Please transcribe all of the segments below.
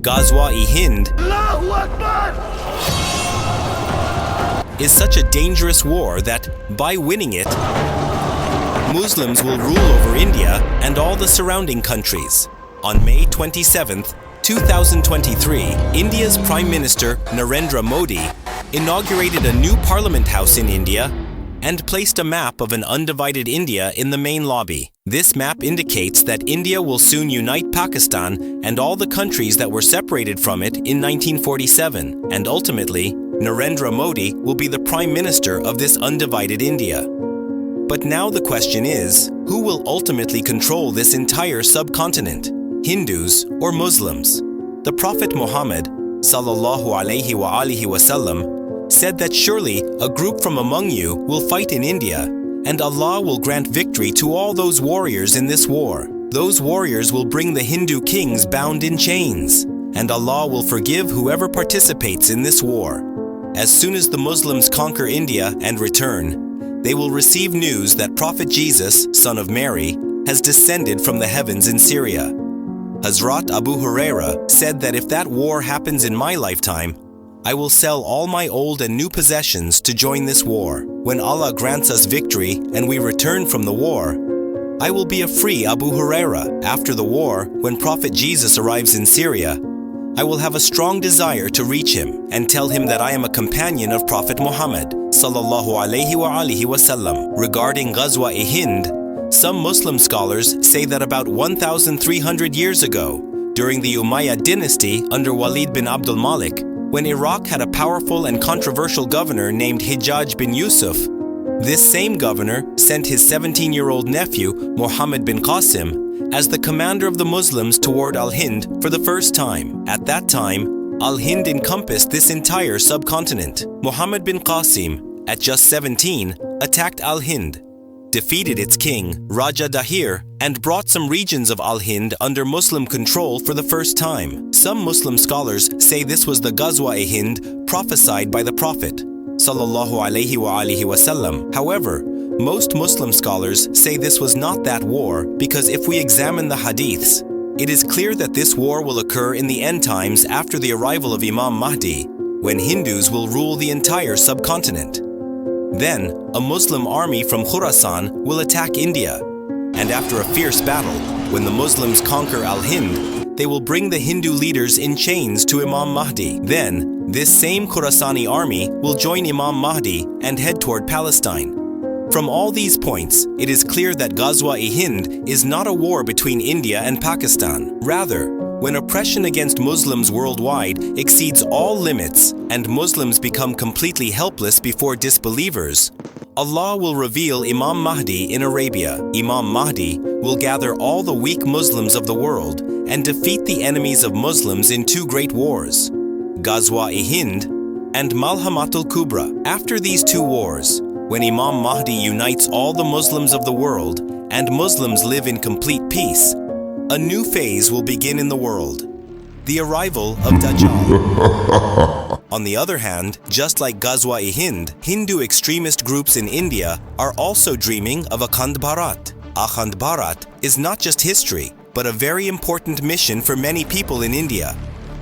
Ghazwa-e-Hind is such a dangerous war that, by winning it, Muslims will rule over India and all the surrounding countries. On May 27, 2023, India's Prime Minister Narendra Modi inaugurated a new Parliament House in India and placed a map of an undivided India in the main lobby. This map indicates that India will soon unite Pakistan and all the countries that were separated from it in 1947, and ultimately, Narendra Modi will be the Prime Minister of this undivided India. But now the question is, who will ultimately control this entire subcontinent? Hindus or Muslims? The Prophet Muhammad sallallahu alaihi wasallam said that surely a group from among you will fight in India, and Allah will grant victory to all those warriors in this war. Those warriors will bring the Hindu kings bound in chains, and Allah will forgive whoever participates in this war. As soon as the Muslims conquer India and return, they will receive news that Prophet Jesus, son of Mary, has descended from the heavens in Syria. Hazrat Abu Huraira said that if that war happens in my lifetime, I will sell all my old and new possessions to join this war. When Allah grants us victory and we return from the war, I will be a free Abu Huraira. After the war, when Prophet Jesus arrives in Syria, I will have a strong desire to reach him and tell him that I am a companion of Prophet Muhammad sallallahu alaihi wasallam. Regarding Ghazwa-e-Hind, some Muslim scholars say that about 1,300 years ago, during the Umayyad dynasty under Walid bin Abdul Malik, when Iraq had a powerful and controversial governor named Hijjaj bin Yusuf, this same governor sent his 17-year-old nephew, Muhammad bin Qasim, as the commander of the Muslims toward Al-Hind for the first time. At that time, Al-Hind encompassed this entire subcontinent. Muhammad bin Qasim, at just 17, attacked Al-Hind, defeated its king, Raja Dahir, and brought some regions of Al-Hind under Muslim control for the first time. Some Muslim scholars say this was the Ghazwa-e-Hind prophesied by the Prophet sallallahu alaihi wasallam. However, most Muslim scholars say this was not that war because if we examine the hadiths, it is clear that this war will occur in the end times after the arrival of Imam Mahdi, when Hindus will rule the entire subcontinent. Then, a Muslim army from Khurasan will attack India, and after a fierce battle, when the Muslims conquer Al-Hind, they will bring the Hindu leaders in chains to Imam Mahdi. Then, this same Khurasani army will join Imam Mahdi and head toward Palestine. From all these points, it is clear that Ghazwa-e-Hind is not a war between India and Pakistan. Rather, when oppression against Muslims worldwide exceeds all limits and Muslims become completely helpless before disbelievers, Allah will reveal Imam Mahdi in Arabia. Imam Mahdi will gather all the weak Muslims of the world and defeat the enemies of Muslims in two great wars, Ghazwa-e-Hind and Malhamatul Kubra. After these two wars, when Imam Mahdi unites all the Muslims of the world and Muslims live in complete peace, a new phase will begin in the world, the arrival of Dajjal. On the other hand, just like Ghazwa-e-Hind, Hindu extremist groups in India are also dreaming of Akhand Bharat. Akhand Bharat is not just history, but a very important mission for many people in India,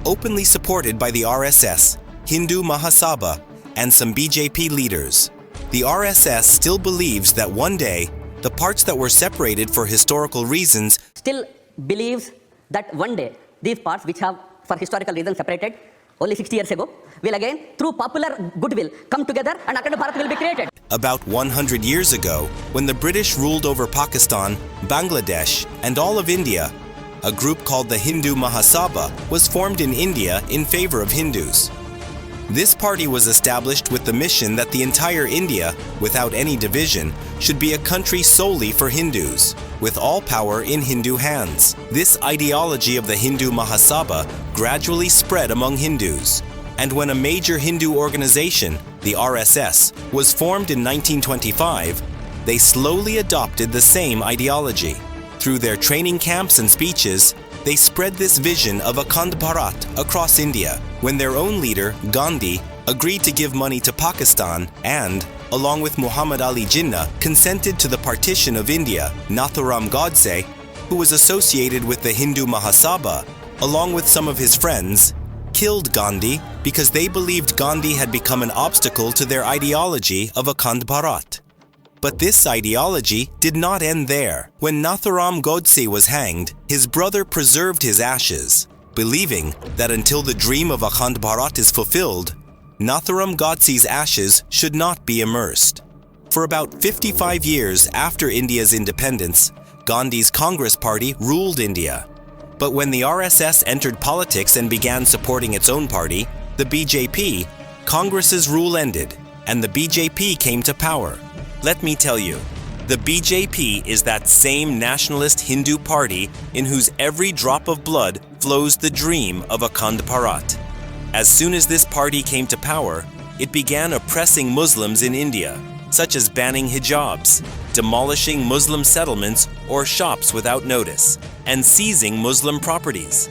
openly supported by the RSS, Hindu Mahasabha, and some BJP leaders. The RSS still believes that one day, the parts that were separated for historical reasons still believes that one day these parts which have for historical reasons separated only 60 years ago will again through popular goodwill come together and Akhand Bharat will be created. About 100 years ago, when the British ruled over Pakistan, Bangladesh, and all of India, a group called the Hindu Mahasabha was formed in India in favor of Hindus. This party was established with the mission that the entire India, without any division, should be a country solely for Hindus, with all power in Hindu hands. This ideology of the Hindu Mahasabha gradually spread among Hindus, and when a major Hindu organization, the RSS, was formed in 1925, they slowly adopted the same ideology. Through their training camps and speeches, they spread this vision of Akhand Bharat across India, when their own leader, Gandhi, agreed to give money to Pakistan and, along with Muhammad Ali Jinnah, consented to the partition of India. Nathuram Godse, who was associated with the Hindu Mahasabha, along with some of his friends, killed Gandhi because they believed Gandhi had become an obstacle to their ideology of Akhand Bharat. But this ideology did not end there. When Nathuram Godse was hanged, his brother preserved his ashes, believing that until the dream of Akhand Bharat is fulfilled, Nathuram Godse's ashes should not be immersed. For about 55 years after India's independence, Gandhi's Congress Party ruled India. But when the RSS entered politics and began supporting its own party, the BJP, Congress's rule ended, and the BJP came to power. Let me tell you, the BJP is that same nationalist Hindu party in whose every drop of blood flows the dream of Akhand Bharat. As soon as this party came to power, it began oppressing Muslims in India, such as banning hijabs, demolishing Muslim settlements or shops without notice, and seizing Muslim properties.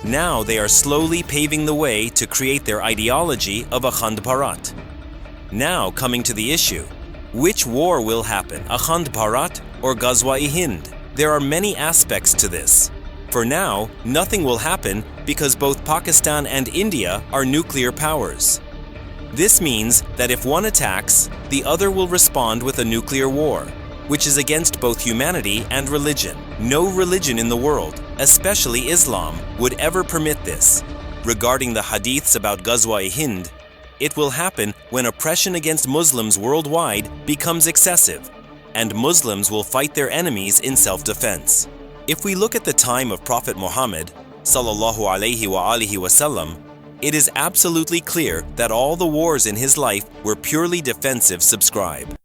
Now they are slowly paving the way to create their ideology of Akhand Bharat. Now coming to the issue, which war will happen, Akhand Bharat or Ghazwa-e-Hind? There are many aspects to this. For now, nothing will happen because both Pakistan and India are nuclear powers. This means that if one attacks, the other will respond with a nuclear war, which is against both humanity and religion. No religion in the world, especially Islam, would ever permit this. Regarding the hadiths about Ghazwa-e-Hind, it will happen when oppression against Muslims worldwide becomes excessive, and Muslims will fight their enemies in self-defense. If we look at the time of Prophet Muhammad, sallallahu alaihi wasallam, it is absolutely clear that all the wars in his life were purely defensive. Subscribe.